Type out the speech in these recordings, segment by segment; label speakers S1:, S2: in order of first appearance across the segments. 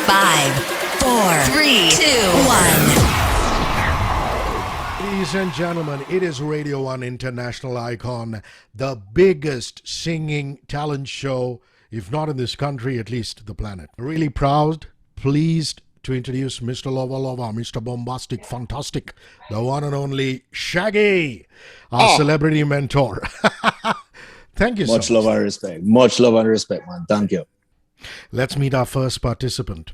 S1: 5, 4, 3, 2, 1.
S2: Ladies and gentlemen, it is Radio 1 International Icon, the biggest singing talent show, if not in this country, at least the planet. Really proud, pleased to introduce Mr. Lova Lova, Mr. Bombastic, Fantastic, the one and only Shaggy, our celebrity mentor. Thank you so much.
S3: Much love and respect. Much love and respect, man. Thank you.
S2: Let's meet our first participant.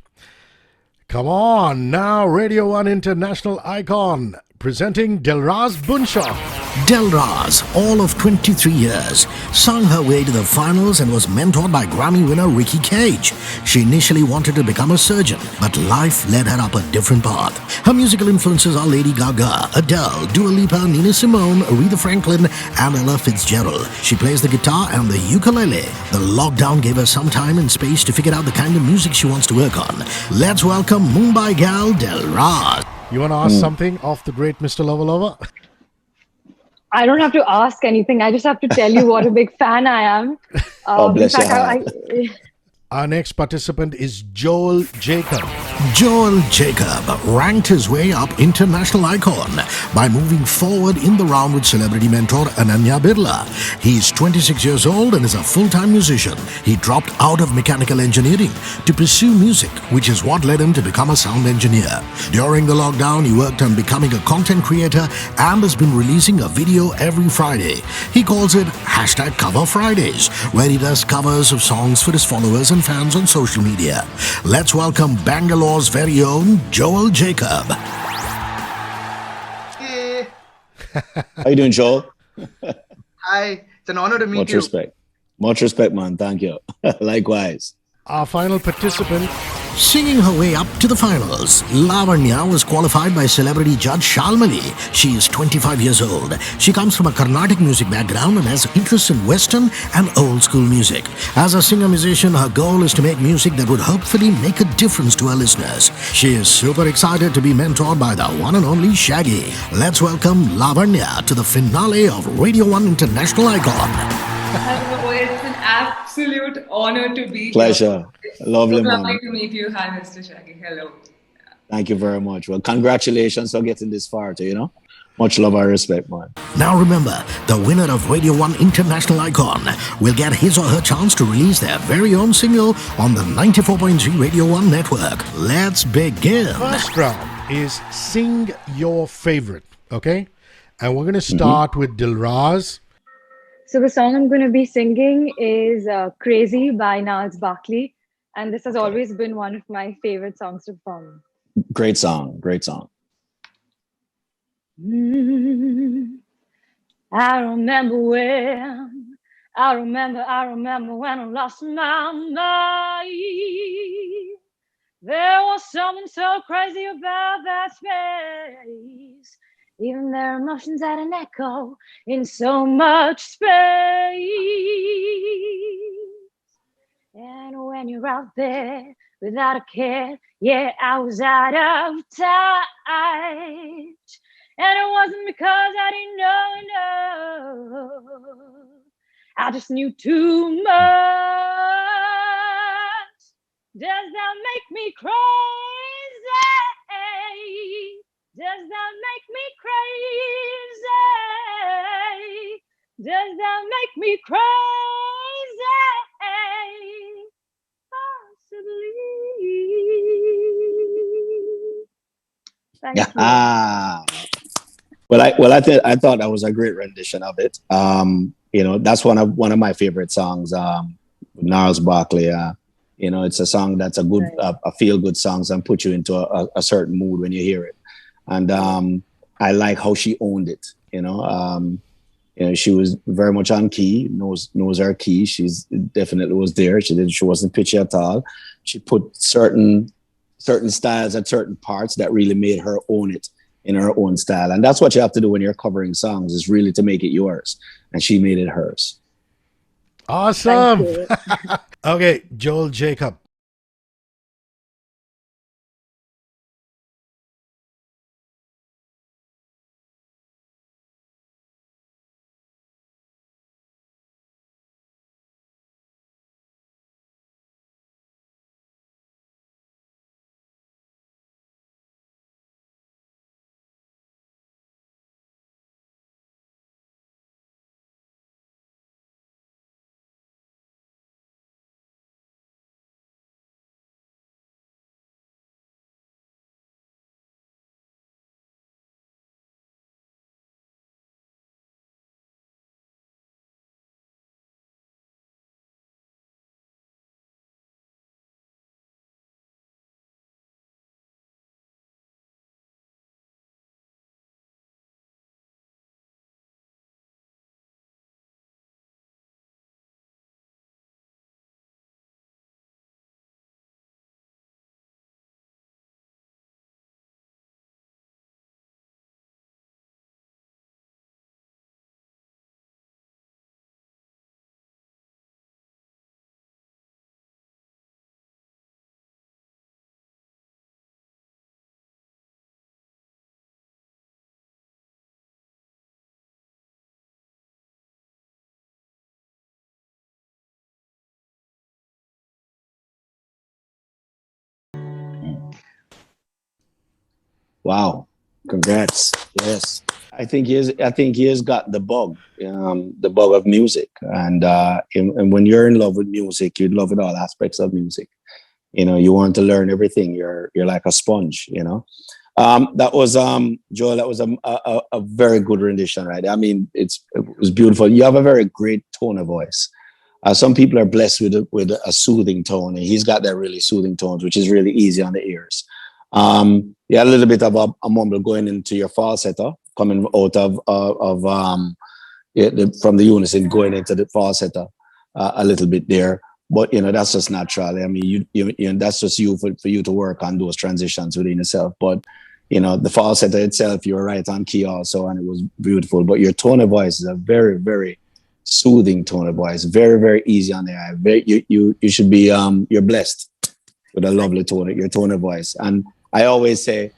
S2: Come on, now Radio 1 International Icon, presenting Delraaz Bunshaw.
S4: Delraaz, all of 23 years, sung her way to the finals and was mentored by Grammy winner Hrishi K. She initially wanted to become a surgeon, but life led her up a different path. Her musical influences are Lady Gaga, Adele, Dua Lipa, Nina Simone, Aretha Franklin, and Ella Fitzgerald. She plays the guitar and the ukulele. The lockdown gave her some time and space to figure out the kind of music she wants to work on. Let's welcome Mumbai gal Delraaz.
S2: You want to ask something of the great Mr. Lova Lova?
S5: I don't have to ask anything. I just have to tell you what a big fan I am.
S3: Bless
S5: in fact,
S3: your heart.
S2: Our next participant is Joel Jacob.
S4: Joel Jacob ranked his way up international icon by moving forward in the round with celebrity mentor Ananya Birla. He's 26 years old and is a full-time musician. He dropped out of mechanical engineering to pursue music, which is what led him to become a sound engineer. During the lockdown, he worked on becoming a content creator and has been releasing a video every Friday. He calls it #Cover Fridays, where he does covers of songs for his followers and fans on social media. Let's welcome Bangalore's very own Joel Jacob.
S6: Hey.
S3: How you doing, Joel?
S6: Hi, it's an honor to meet
S3: Much
S6: you.
S3: respect. Much respect, man. Thank you. Likewise.
S2: Our final participant.
S4: Singing her way up to the finals, Lavanya was qualified by celebrity judge Shalmali. She is 25 years old. She comes from a Carnatic music background and has interests in Western and old school music. As a singer-musician, her goal is to make music that would hopefully make a difference to her listeners. She is super excited to be mentored by the one and only Shaggy. Let's welcome Lavanya to the finale of Radio 1 International Icon.
S7: Hello, it's an absolute honor to be
S3: Pleasure.
S7: here.
S3: Lovely,
S7: So
S3: man.
S7: lovely to meet you. Hi, Mr. Shaggy. Hello.
S3: Thank you very much. Well, congratulations for getting this far, Much love and respect, man.
S4: Now remember, the winner of Radio 1 International Icon will get his or her chance to release their very own single on the 94.3 Radio 1 network. Let's begin.
S2: First round is Sing Your Favorite, okay? And we're going to start with Delraaz.
S5: So the song I'm going to be singing is Crazy by Naz Barkley. And this has always been one of my favorite songs to perform.
S3: Great song. Great song.
S5: I remember when I lost my mind. There was something so crazy about that space. Even their emotions had an echo in so much space. And when you're out there without a care, yeah, I was out of touch. And it wasn't because I didn't know enough. I just knew too much. Does that make me crazy? Does that make me crazy? Does that make me crazy? Possibly. Thank you.
S3: Well, I thought that was a great rendition of it. That's one of my favorite songs. Gnarls Barkley. It's a song that's a good, a feel good songs and put you into a certain mood when you hear it. And I like how she owned it. She was very much on key. Knows her key. She's definitely was there. She wasn't pitchy at all. She put certain styles at certain parts that really made her own it in her own style. And that's what you have to do when you're covering songs, is really to make it yours. And she made it hers.
S2: Awesome. Okay, Joel Jacob.
S3: Wow. Congrats. Yes. I think he has got the bug of music. And when you're in love with music, you love with all aspects of music. You know, you want to learn everything. You're like a sponge, you know. That was Joel, that was a very good rendition, right? I mean, it was beautiful. You have a very great tone of voice. Some people are blessed with a soothing tone, and he's got that really soothing tones, which is really easy on the ears. You had a little bit of a mumble going into your falsetto, coming out from the unison going into the falsetto a little bit there. But you know, that's just natural. I mean, you that's just you for you to work on those transitions within yourself. But you know, the falsetto itself, you were right on key also, and it was beautiful. But your tone of voice is a very, very soothing tone of voice, very, very easy on the eye. You should be you're blessed with a lovely your tone of voice. And I always say,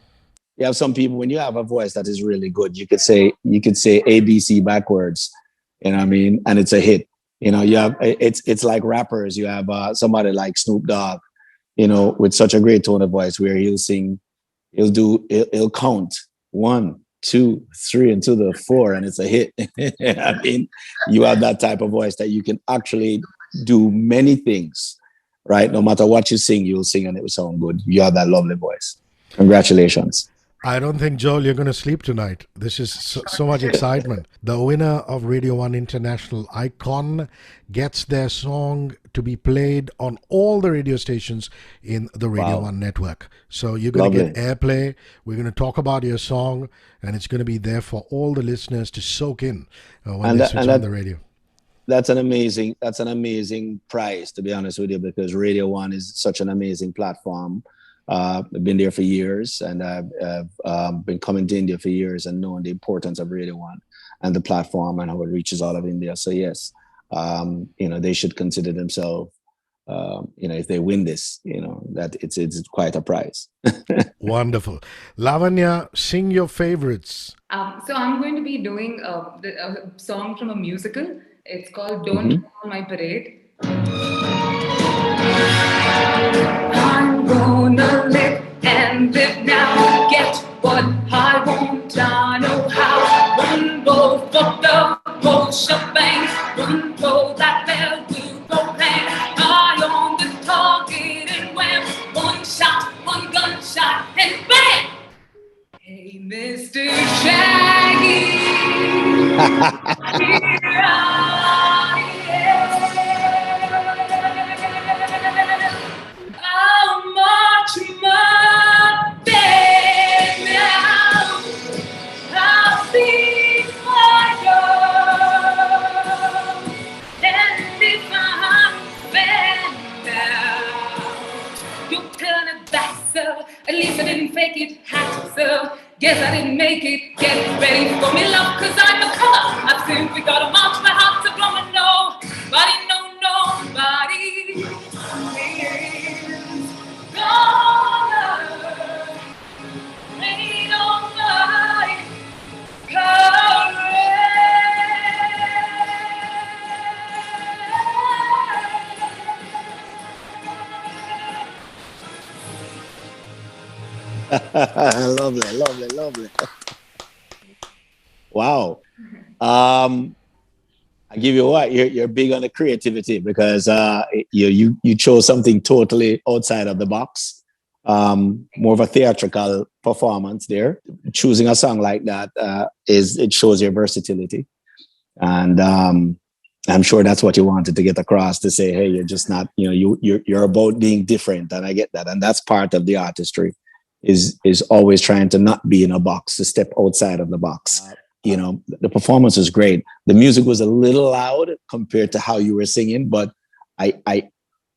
S3: you have some people, when you have a voice that is really good, you could say ABC backwards, you know what I mean, and it's a hit. You know, you have it's like rappers. You have somebody like Snoop Dogg, you know, with such a great tone of voice where he'll count 1, 2, 3 until the 4, and it's a hit. I mean, you have that type of voice that you can actually do many things, right? No matter what you sing, you'll sing and it will sound good. You have that lovely voice. Congratulations.
S2: I don't think, Joel, you're going to sleep tonight. This is so much excitement. The winner of Radio 1 International Icon gets their song to be played on all the radio stations in the Radio 1 network. So you're going to get airplay. We're going to talk about your song, and it's going to be there for all the listeners to soak in when they switch on the radio.
S3: That's an amazing prize, to be honest with you, because Radio 1 is such an amazing platform. I've been there for years, and I've been coming to India for years and knowing the importance of Radio 1 and the platform and how it reaches all of India. So yes, you know, they should consider themselves, you know, if they win this, you know, that it's quite a prize.
S2: Wonderful. Lavanya, sing your favorites.
S7: So I'm going to be doing a song from a musical. It's called Don't Come on My Parade. I'm gonna live and live now. Get what I want, I know how. One go for the whole shebang. One go that bell will go bang. Eye on the target and wham. One shot, one gunshot, and bang! Hey, Mr. Shaggy, here I am. How much my bed now? I'll see my girl, and if I'm bad now, you turn it back, sir. At least I didn't fake it, had to, sir. Guess I didn't make it. Get ready for me, love, cause I'm a color. I simply gotta march my heart to blow and nobody, nobody is gonna rain on my
S3: Lovely. Wow. I give you what, you're big on the creativity, because you chose something totally outside of the box. More of a theatrical performance there. Choosing a song like that it shows your versatility, and I'm sure that's what you wanted to get across, to say, hey, you're just not, you know, you're about being different, and I get that, and that's part of the artistry, is always trying to not be in a box, to step outside of the box. You know, the performance was great. The music was a little loud compared to how you were singing, but I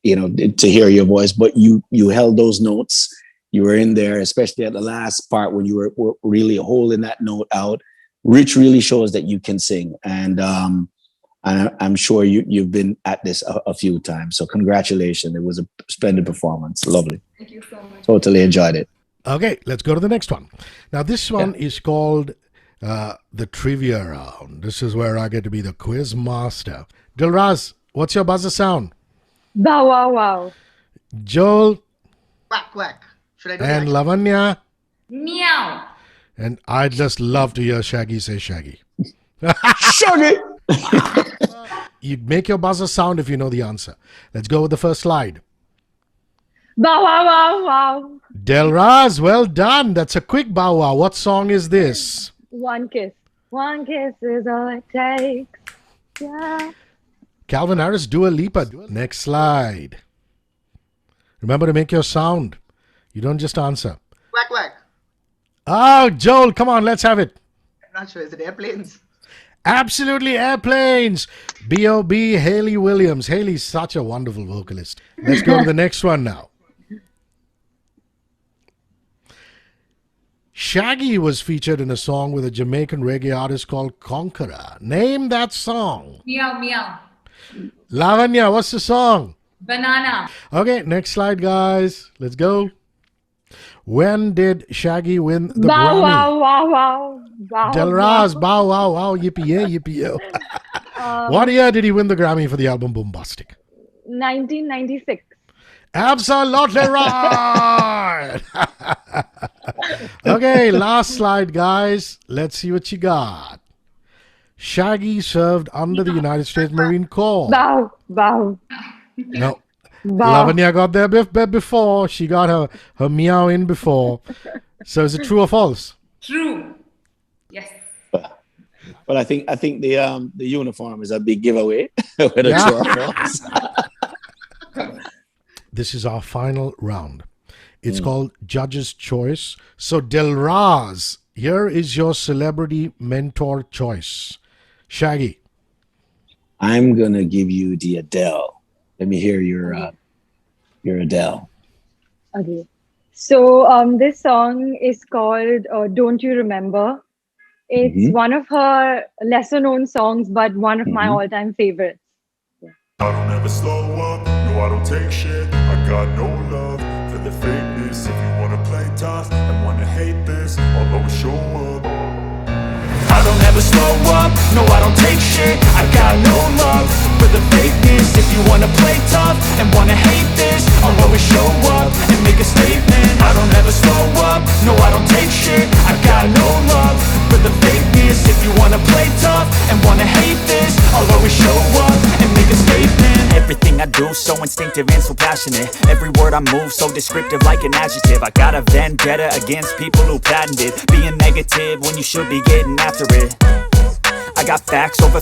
S3: you know, to hear your voice, but you held those notes. You were in there, especially at the last part when you were really holding that note out, which really shows that you can sing. And I'm sure you've been at this a few times. So congratulations. It was a splendid performance. Lovely.
S7: Thank you so much.
S3: Totally enjoyed it.
S2: Okay, let's go to the next one. Now, this one is called the Trivia Round. This is where I get to be the quiz master. Delraaz, what's your buzzer sound?
S5: Wow, wow, wow.
S2: Joel
S6: Quack, quack. Should I do
S2: and
S6: that?
S2: Lavanya.
S7: Meow.
S2: And I'd just love to hear Shaggy say Shaggy.
S3: Shaggy.
S2: You make your buzzer sound if you know the answer. Let's go with the first slide.
S5: Bow wow wow wow.
S2: Delraaz, well done. That's a quick bow wow. What song is this?
S5: One kiss. One kiss is all it takes. Yeah.
S2: Calvin Harris, Dua Lipa. Next slide. Remember to make your sound. You don't just answer.
S6: Quack quack.
S2: Oh, Joel, come on, let's have it.
S6: I'm not sure. Is it airplanes?
S2: Absolutely, Airplanes. B.O.B. Hayley Williams. Hayley's such a wonderful vocalist. Let's go to the next one now. Shaggy was featured in a song with a Jamaican reggae artist called Conqueror. Name that song.
S7: Meow meow.
S2: Lavanya, what's the song?
S7: Banana.
S2: Okay, next slide, guys. Let's go. When did Shaggy win the
S5: Bow
S2: Grammy?
S5: wow wow wow. Bow,
S2: Delraaz, bow wow wow, yippee yeah, yippee yo. What year did he win the Grammy for the album Bombastic?
S5: 1996.
S2: Absolutely right. Okay, last slide, guys. Let's see what you got. Shaggy served under the United States Marine Corps.
S5: Bow bow.
S2: No.
S5: Bow.
S2: Lavanya got there before. She got her meow in before. So is it true or false?
S7: True. Yes.
S3: But I think the uniform is a big giveaway. With a true or false.
S2: This is our final round. It's called Judge's Choice. So Delraaz, here is your celebrity mentor choice. Shaggy.
S3: I'm gonna give you the Adele. Let me hear your Adele.
S5: Okay. So this song is called Don't You Remember. It's one of her lesser known songs, but one of my all-time favorites.
S8: I don't ever slow up, no I don't take shit. I got no love for the fakeness. If you wanna play tough and wanna hate this, I'll always show up. I don't ever slow up, no I don't take shit. I got no love for the fakeness. If you wanna play tough and wanna hate this, I'll always show up and make a statement. I don't ever slow up, no I don't take shit. I got no love for the fakeness. If you wanna play tough and wanna hate this, I'll always show up and make a statement.
S9: Everything I do so instinctive and so passionate. Every word I move so descriptive like an adjective. I got a vendetta against people who patented being negative when you should be getting after it. I got facts over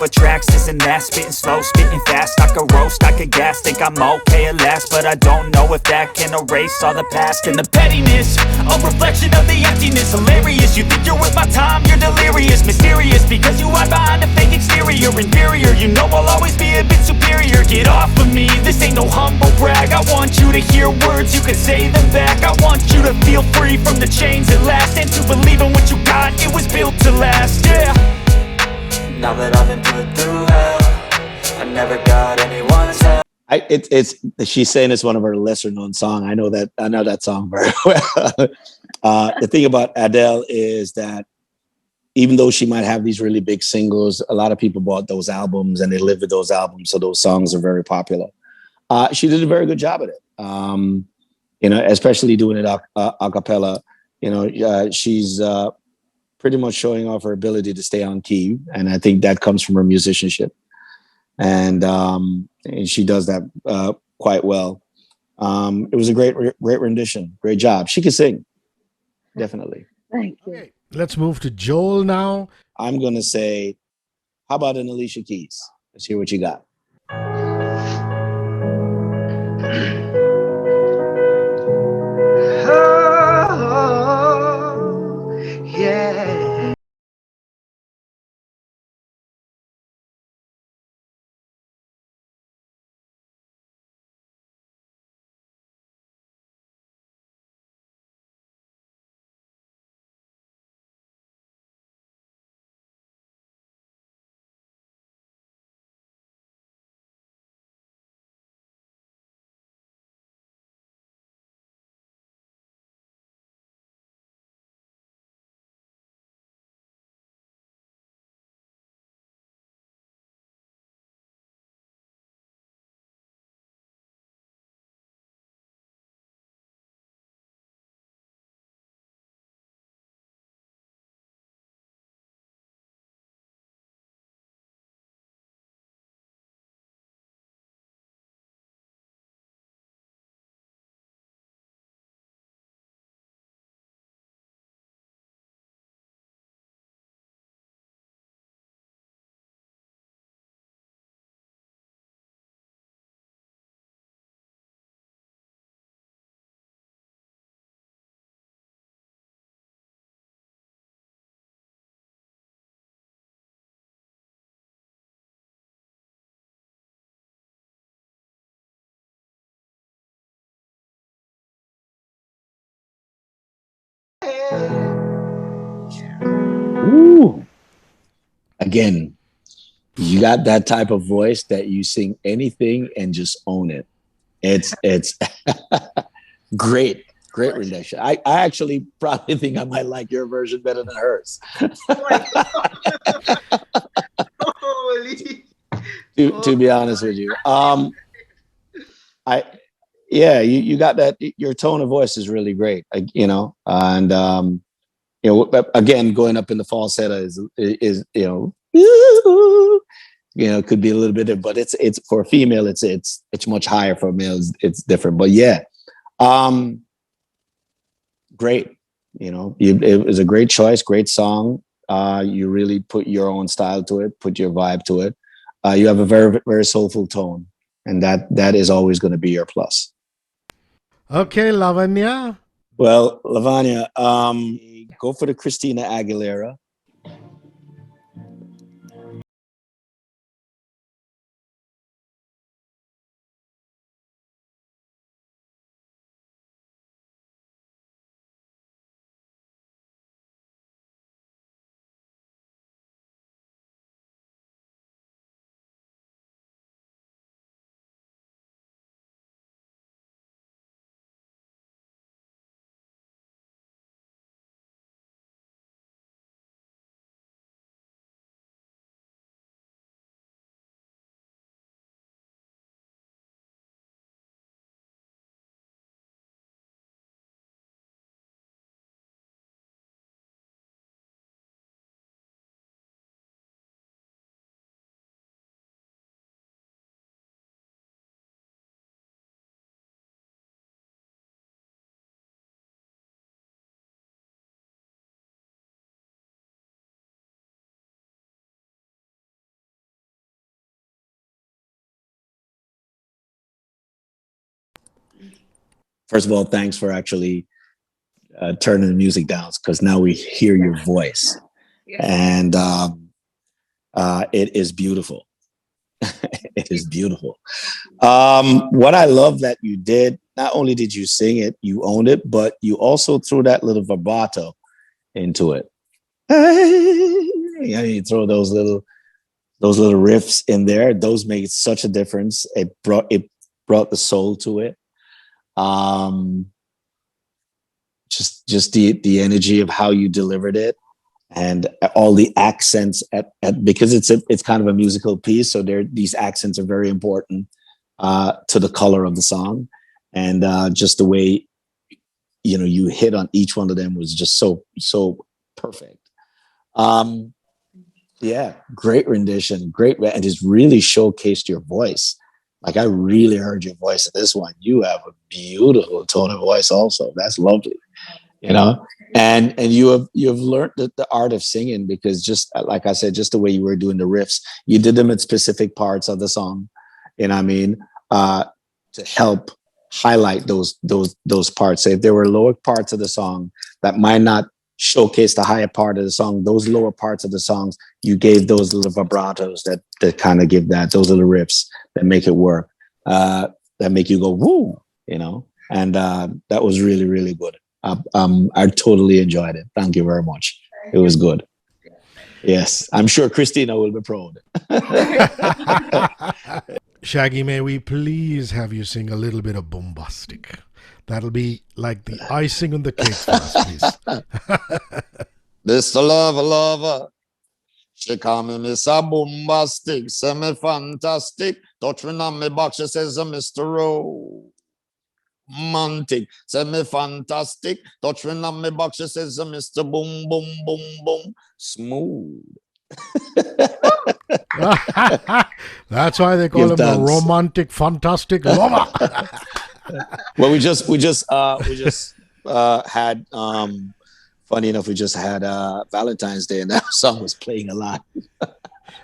S9: tracks, this and that. Spitting slow, spitting fast. I could roast, I could gas. Think I'm okay at last, but I don't know if that can erase all the past. And the pettiness, a reflection of the emptiness. Hilarious, you think you're worth my time, you're delirious. Mysterious, because you hide behind a fake exterior. Inferior, you know I'll always be a bit superior. Get off of me, this ain't no humble brag. I want you to hear words, you can say them back. I want you to feel free from the chains at last, and to believe in what you got, it was built to last, yeah. Now that I've been put through hell, I never got anyone's help.
S3: It's she's saying it's one of her lesser known songs. I know that song very well. The thing about Adele is that even though she might have these really big singles, a lot of people bought those albums and they live with those albums, so those songs are very popular. She did a very good job at it. Especially doing it a cappella. She's pretty much showing off her ability to stay on key, and I think that comes from her musicianship, and she does that quite well. It was a great rendition, great job. She could sing, definitely.
S5: Thank you.
S2: Okay, let's move to Joel now.
S3: I'm gonna say, how about an Alicia Keys? Let's hear what you got.
S6: Oh, yeah.
S3: Ooh. Again, you got that type of voice that you sing anything and just own it. It's great rendition. I actually probably think I might like your version better than hers.
S6: Holy.
S3: To be honest with you, you got that. Your tone of voice is really great, and again, going up in the falsetto is could be a little bit, but it's for a female, it's much higher. For a male, it's different. But yeah, great. It was a great choice, great song. You really put your own style to it, put your vibe to it. You have a very, very soulful tone, and that is always going to be your plus.
S2: Okay, Lavanya.
S3: Well, Lavanya, go for the Christina Aguilera. First of all, thanks for actually turning the music down, because now we hear your voice. Yes. And it is beautiful. It is beautiful. What I love that you did, not only did you sing it, you owned it, but you also threw that little vibrato into it. You throw those little riffs in there. Those made such a difference. It brought the soul to it. Just the energy of how you delivered it, and all the accents because it's kind of a musical piece, so these accents are very important to the color of the song, and just the way you hit on each one of them was just so perfect. Yeah, great rendition, and just really showcased your voice. Like, I really heard your voice in this one. You have a beautiful tone of voice also. That's lovely, and you have learned the art of singing, because just like I said, just the way you were doing the riffs, you did them at specific parts of the song, to help highlight those parts. So if there were lower parts of the song that might not showcase the higher part of the song, those lower parts of the songs, you gave those little vibratos that kind of give those little riffs that make it work, that make you go woo, and that was really, really good. I totally enjoyed it. Thank you very much. It was good. Yes, I'm sure Christina will be proud.
S2: Shaggy, may we please have you sing a little bit of Bombastic? That'll be like the icing on the cake for us, please.
S10: This the lover. She call me Miss a Bombastic, semi-fantastic. Touching on me box, she says, Mr. Romantic, semi-fantastic. Touching on me box, she says, Mr. Boom, boom, boom, boom. Smooth.
S2: That's why they call him the romantic, fantastic lover.
S3: Well, we just had funny enough, we just had Valentine's Day, and that song was playing a lot.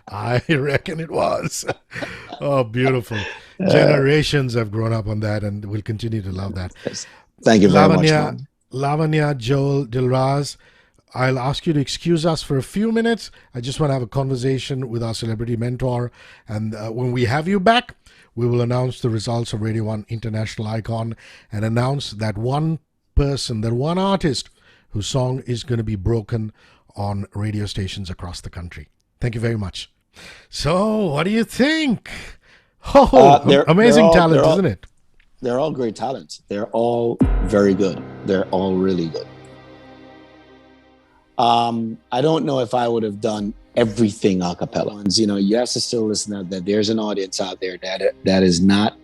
S2: I reckon it was. Oh, beautiful. Generations have grown up on that, and will continue to love that.
S3: Thank you very much, man.
S2: Lavanya, Joel, Delraaz, I'll ask you to excuse us for a few minutes. I just want to have a conversation with our celebrity mentor. And when we have you back, we will announce the results of Radio 1 International Icon and announce that one person, that one artist whose song is going to be broken on radio stations across the country. Thank you very much. So, what do you think? Amazing talent, isn't it?
S3: They're all great talents. They're all very good. They're all really good. I don't know if I would have done everything a cappella. You know, you have to still listen to that. There's an audience out there that is not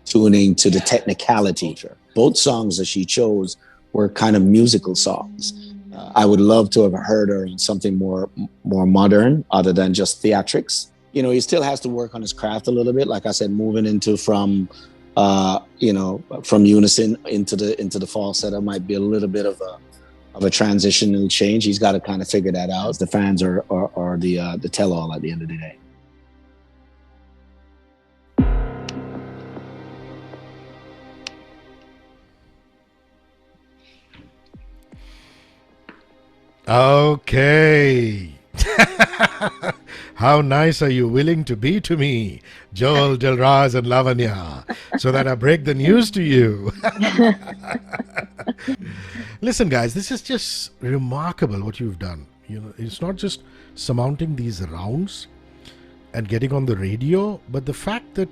S3: tuning to the technicality. Both songs that she chose were kind of musical songs. I would love to have heard her in something more modern other than just theatrics. You know, he still has to work on his craft a little bit. Like I said, moving into from unison into the falsetto might be a little bit of a transitional change. He's got to kind of figure that out. The fans are the tell-all at the end of the day.
S2: Okay. How nice are you willing to be to me, Joel, Delraaz and Lavanya, so that I break the news to you. Listen, guys, this is just remarkable what you've done. You know, it's not just surmounting these rounds and getting on the radio, but the fact that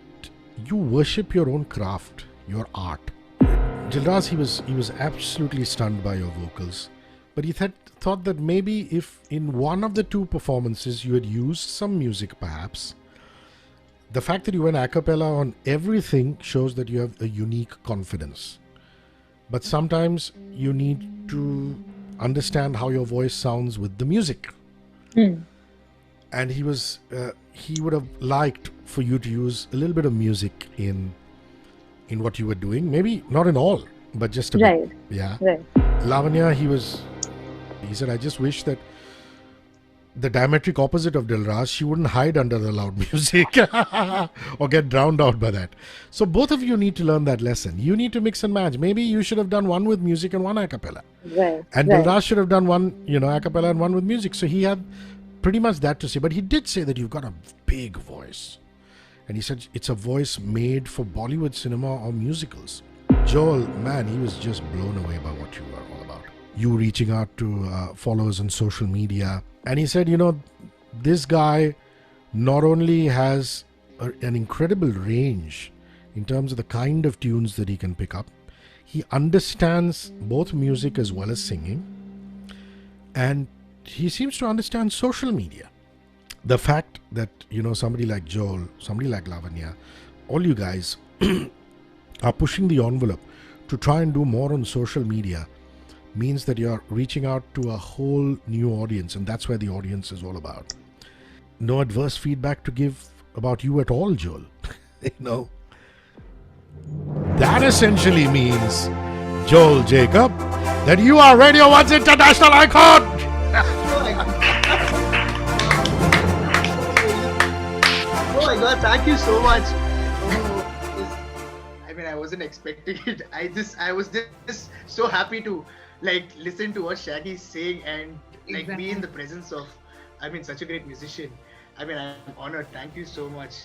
S2: you worship your own craft, your art. Delraaz, he was absolutely stunned by your vocals, but he thought that maybe if in one of the two performances you had used some music perhaps, the fact that you went a cappella on everything shows that you have a unique confidence. But sometimes you need to understand how your voice sounds with the music. And he would have liked for you to use a little bit of music in what you were doing. Maybe not in all, but just a bit. Yeah.
S5: Right.
S2: Lavanya, he said, I just wish that the diametric opposite of Delraaz, she wouldn't hide under the loud music or get drowned out by that. So both of you need to learn that lesson. You need to mix and match. Maybe you should have done one with music and one a cappella.
S5: Right.
S2: And Delraaz should have done one, a cappella and one with music. So he had pretty much that to say. But he did say that you've got a big voice. And he said it's a voice made for Bollywood cinema or musicals. Joel, man, he was just blown away by what you were all about. You reaching out to followers on social media. And he said, this guy not only has an incredible range in terms of the kind of tunes that he can pick up, he understands both music as well as singing. And he seems to understand social media. The fact that, somebody like Joel, somebody like Lavanya, all you guys are pushing the envelope to try and do more on social media means that you're reaching out to a whole new audience, and that's where the audience is all about. No adverse feedback to give about you at all, Joel. That essentially means, Joel Jacob, that you are Radio 1's international icon.
S6: Oh my God, thank you so much. I wasn't expecting it. I was just so happy to listen to what Shaggy's saying and be in the presence of such a great musician. I'm honored. Thank you so much.